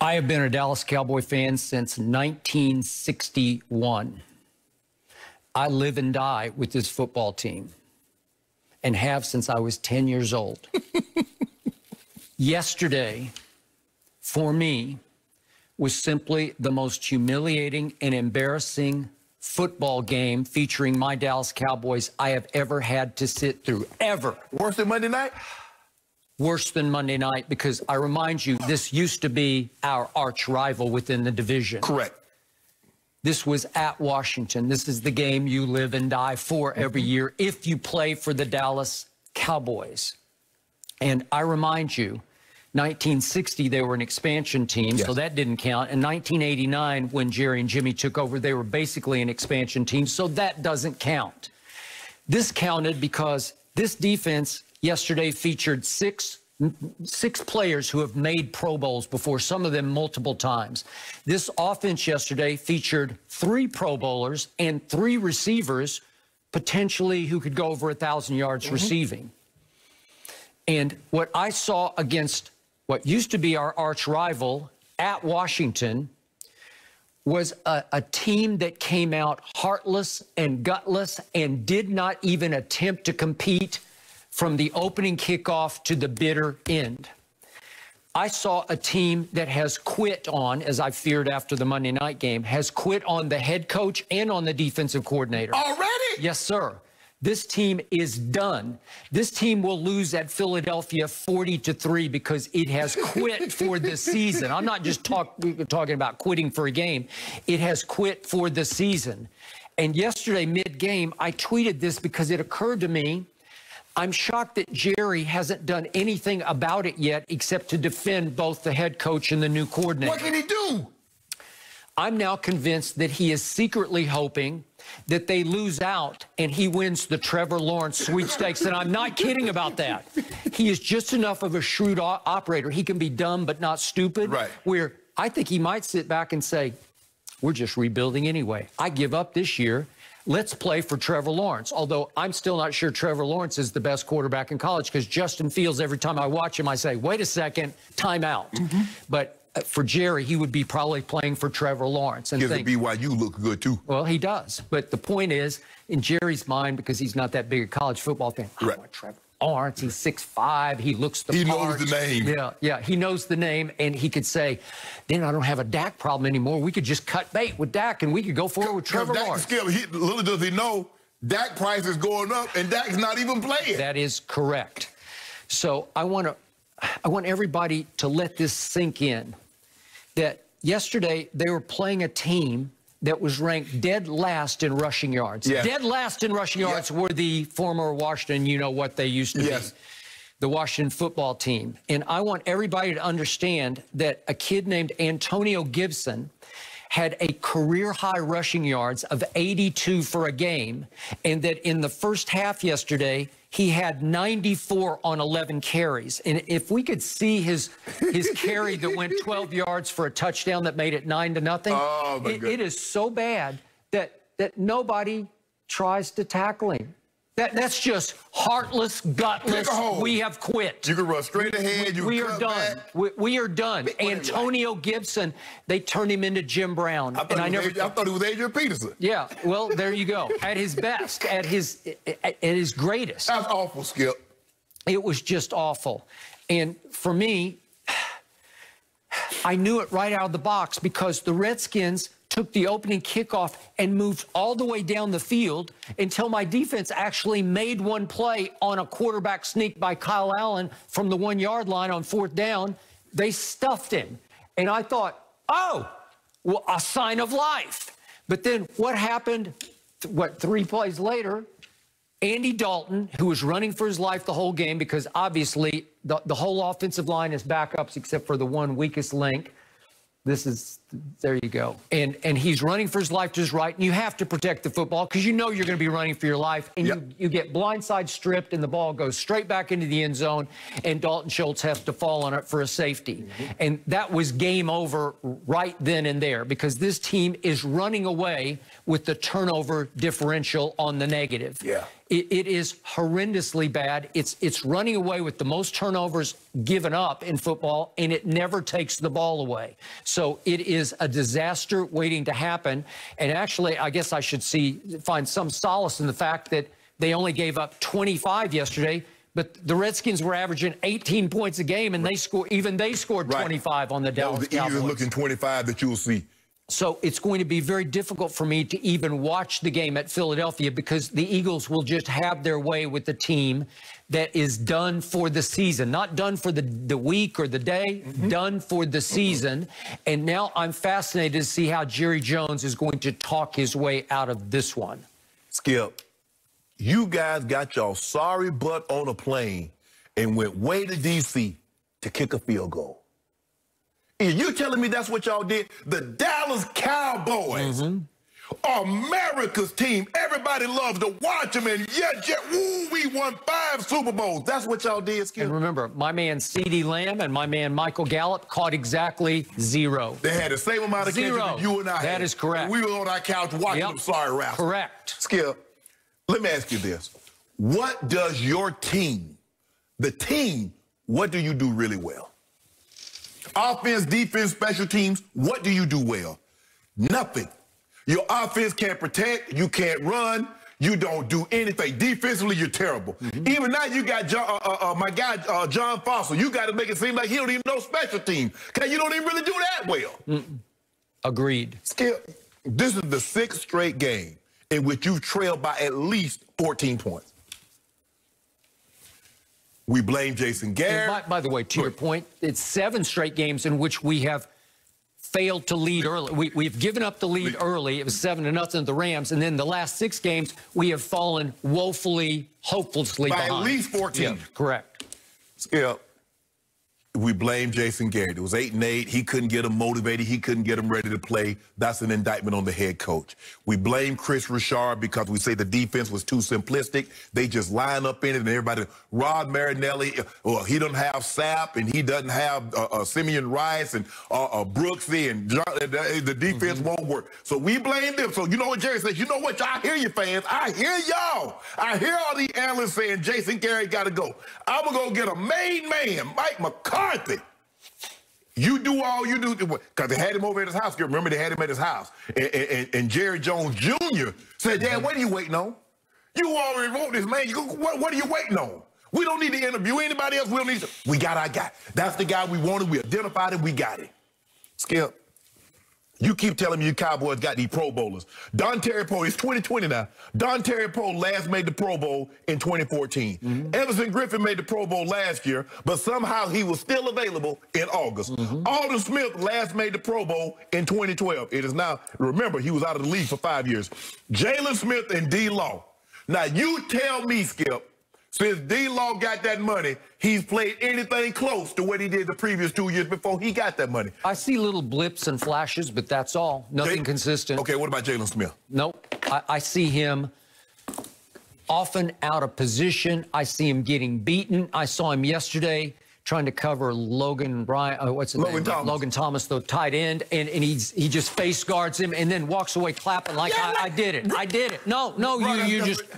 I have been a Dallas Cowboy fan since 1961. I live and die with this football team and have since I was 10 years old. Yesterday, for me, was simply the most humiliating and embarrassing football game featuring my Dallas Cowboys I have ever had to sit through, ever. Worse than Monday night? Worse than Monday night, because I remind you, this used to be our arch rival within the division. Correct. This was at Washington. This is the game you live and die for every year if you play for the Dallas Cowboys. And I remind you, 1960, they were an expansion team, so that didn't count. In 1989, when Jerry and Jimmy took over, they were basically an expansion team, so that doesn't count. This counted because this defense yesterday featured six players who have made Pro Bowls before, some of them multiple times. This offense yesterday featured 3 Pro Bowlers and 3 receivers, potentially who could go over 1,000 yards receiving. And what I saw against what used to be our arch rival at Washington was a team that came out heartless and gutless and did not even attempt to compete from the opening kickoff to the bitter end. I saw a team that has quit on, as I feared after the Monday night game, has quit on the head coach and on the defensive coordinator. Already? Yes, sir. This team is done. This team will lose at Philadelphia 40-3 because it has quit for the season. I'm not just talking about quitting for a game. It has quit for the season. And yesterday, mid-game, I tweeted this because it occurred to me, I'm shocked that Jerry hasn't done anything about it yet except to defend both the head coach and the new coordinator. What can he do? I'm now convinced that he is secretly hoping that they lose out and he wins the Trevor Lawrence sweepstakes. And I'm not kidding about that. He is just enough of a shrewd operator. He can be dumb but not stupid. Right. Where I think he might sit back and say, we're just rebuilding anyway. I give up this year. Let's play for Trevor Lawrence. Although I'm still not sure Trevor Lawrence is the best quarterback in college, because Justin Fields, every time I watch him, I say, wait a second, time out. But for Jerry, he would be probably playing for Trevor Lawrence. And the BYU look good, too. Well, he does. But the point is, in Jerry's mind, because he's not that big a college football fan, I want Trevor Lawrence. He's 6'5". He looks the part. He knows the name. Yeah, he knows the name. And he could say, then I don't have a Dak problem anymore. We could just cut bait with Dak, and we could go forward with Trevor Lawrence. Little does he know, Dak price is going up, and Dak's not even playing. That is correct. So I want everybody to let this sink in, that yesterday they were playing a team that was ranked dead last in rushing yards. Dead last in rushing yards were the former Washington, you know what they used to be, the Washington football team. And I want everybody to understand that a kid named Antonio Gibson had a career-high rushing yards of 82 for a game, and that in the first half yesterday, he had 94 on 11 carries. And if we could see his carry that went 12 yards for a touchdown that made it 9-0, it is so bad that nobody tries to tackle him. That's just heartless, gutless. We have quit. You can run straight ahead. We are done. We are done. Antonio Gibson, they turned him into Jim Brown. I thought he was Adrian Peterson. Yeah, well, there you go. At his best, at his greatest. That's awful, Skip. It was just awful. And for me, I knew it right out of the box, because the Redskins took the opening kickoff and moved all the way down the field until my defense actually made one play on a quarterback sneak by Kyle Allen from the 1-yard line on 4th down. They stuffed him. And I thought, oh, well, a sign of life. But then what happened, 3 plays later, Andy Dalton, who was running for his life the whole game, because obviously the whole offensive line is backups except for the one weakest link. There you go. And he's running for his life to his right. And you have to protect the football because you know you're going to be running for your life. And you get blindside stripped and the ball goes straight back into the end zone. And Dalton Schultz has to fall on it for a safety. And that was game over right then and there, because this team is running away with the turnover differential on the negative. It is horrendously bad. It's running away with the most turnovers given up in football, and it never takes the ball away. So it is a disaster waiting to happen. And actually, I guess I should find some solace in the fact that they only gave up 25 yesterday, but the Redskins were averaging 18 points a game, and they scored 25 on the Dallas Cowboys. That was the easiest looking 25 that you'll see. So it's going to be very difficult for me to even watch the game at Philadelphia because the Eagles will just have their way with the team that is done for the season, not done for the week or the day, done for the season. And now I'm fascinated to see how Jerry Jones is going to talk his way out of this one. Skip, you guys got y'all sorry butt on a plane and went way to D.C. to kick a field goal. Are you telling me that's what y'all did? The Dallas Cowboys, America's team. Everybody loves to watch them, and we won 5 Super Bowls. That's what y'all did, Skip. And remember, my man CeeDee Lamb and my man Michael Gallup caught exactly 0. They had the same amount of catches that you and I had. That is correct. And we were on our couch watching them sorry raps. Correct. Skip, let me ask you this. What does your team, what do you do really well? Offense, defense, special teams, what do you do well? Nothing. Your offense can't protect, you can't run, you don't do anything. Defensively, you're terrible. Even now, you got my guy, John Foster. You got to make it seem like he don't even know special teams, because you don't even really do that well. Agreed. Skip, this is the 6th straight game in which you've trailed by at least 14 points. We blame Jason Garrett. By the way, to your point, it's 7 straight games in which we have failed to lead early. We've given up the lead early. It was 7-0 to the Rams. And then the last 6 games, we have fallen woefully, hopelessly behind. By at least 14. Yeah, correct. Skip, we blame Jason Garrett. It was 8-8. He couldn't get them motivated. He couldn't get them ready to play. That's an indictment on the head coach. We blame Chris Richard because we say the defense was too simplistic. They just line up in it and everybody. Rod Marinelli, well, he doesn't have Sapp and he doesn't have Simeon Rice and Brooksy and the defense won't work. So we blame them. So you know what Jerry says? You know what? I hear you, fans. I hear y'all. I hear all the analysts saying Jason Garrett got to go. I'm going to go get a made man, Mike McCarthy. You do all you do, because they had him over at his house. Remember, they had him at his house. And Jerry Jones Jr. said, Dad, what are you waiting on? You already wrote this, man. What are you waiting on? We don't need to interview anybody else. We don't need to. We got our guy. That's the guy we wanted. We identified him. We got him. Skip, you keep telling me you Cowboys got these Pro Bowlers. Don Terry Poe, it's 2020 now. Don Terry Poe last made the Pro Bowl in 2014. Everson Griffin made the Pro Bowl last year, but somehow he was still available in August. Alden Smith last made the Pro Bowl in 2012. It is now, remember, he was out of the league for 5 years. Jalen Smith and D-Law. Now, you tell me, Skip, since D-Law got that money, he's played anything close to what he did the previous 2 years before he got that money. I see little blips and flashes, but that's all. Nothing consistent. Okay, what about Jalen Smith? Nope. I see him often out of position. I see him getting beaten. I saw him yesterday trying to cover Logan Thomas, the tight end, and he just face guards him and then walks away clapping like, I did it. I did it. No,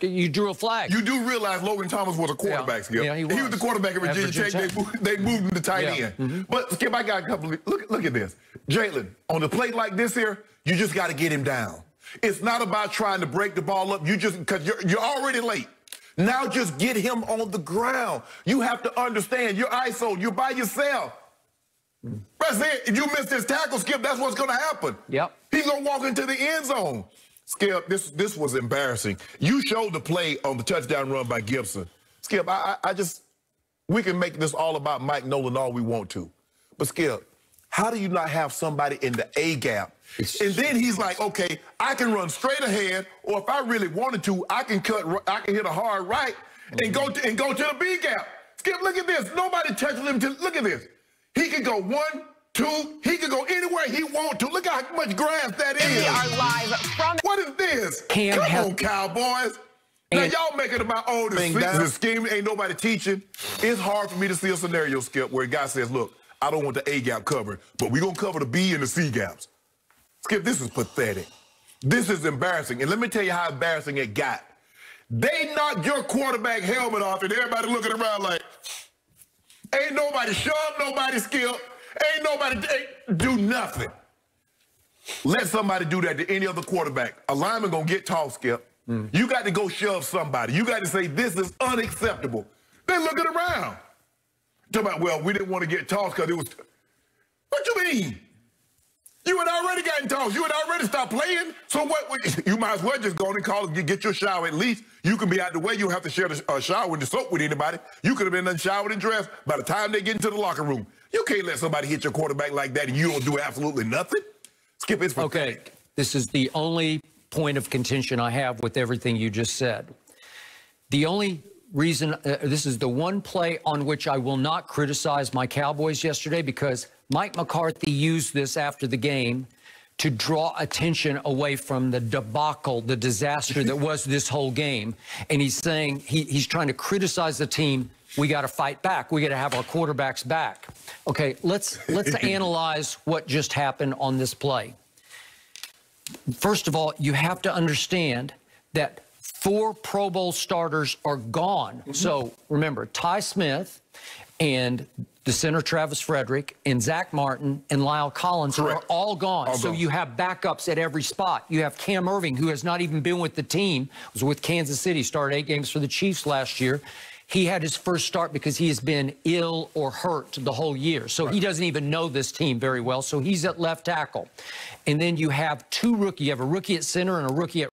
you drew a flag. You do realize Logan Thomas was a quarterback, Skip. Yeah, he was the quarterback at Virginia Tech. They moved him to tight end. But, Skip, I got a couple of, look at this. Jalen, on a play like this here, you just got to get him down. It's not about trying to break the ball up. Because you're already late. Now just get him on the ground. You have to understand, you're ISO, you're by yourself. That's it. If you miss this tackle, Skip, that's what's going to happen. Yep. He's going to walk into the end zone. Skip, this was embarrassing. You showed the play on the touchdown run by Gibson. Skip, we can make this all about Mike Nolan all we want to. But, Skip, how do you not have somebody in the A gap? And then he's like, okay, I can run straight ahead, or if I really wanted to, I can hit a hard right and go to the B gap. Skip, look at this. Nobody touches him. Look at this. He can go 1, 2. He can go anywhere he wants to. Look how much grass that is. We are live from. What is this? Come on, Cowboys. Now, y'all make it about, oh, the scheme ain't nobody teaching. It's hard for me to see a scenario, Skip, where a guy says, look, I don't want the A gap covered, but we're going to cover the B and the C gaps. Skip, this is pathetic. This is embarrassing. And let me tell you how embarrassing it got. They knocked your quarterback helmet off, and everybody looking around like, ain't nobody shove, nobody skip, ain't nobody do nothing. Let somebody do that to any other quarterback. A lineman gonna get tall, Skip. You got to go shove somebody. You got to say, this is unacceptable. They're looking around. Talking about, well, we didn't want to get tossed because it was... What you mean? You had already gotten tossed. You had already stopped playing. So what? You might as well just go and call and get your shower at least. You can be out the way. You don't have to share the shower and the soap with anybody. You could have been unshowered and dressed by the time they get into the locker room. You can't let somebody hit your quarterback like that and you don't do absolutely nothing. Skip, it's okay. This is the only point of contention I have with everything you just said. The only reason, this is the one play on which I will not criticize my Cowboys yesterday, because Mike McCarthy used this after the game to draw attention away from the debacle, the disaster that was this whole game. And he's saying, he's trying to criticize the team. We got to fight back. We got to have our quarterbacks back. Okay, let's analyze what just happened on this play. First of all, you have to understand that 4 Pro Bowl starters are gone. So remember, Ty Smith and the center Travis Frederick and Zach Martin and Lyle Collins are all gone. So you have backups at every spot. You have Cam Irving, who has not even been with the team, was with Kansas City, started 8 games for the Chiefs last year. He had his first start because he has been ill or hurt the whole year. So he doesn't even know this team very well. So he's at left tackle. And then you have 2 rookies. You have a rookie at center and a rookie at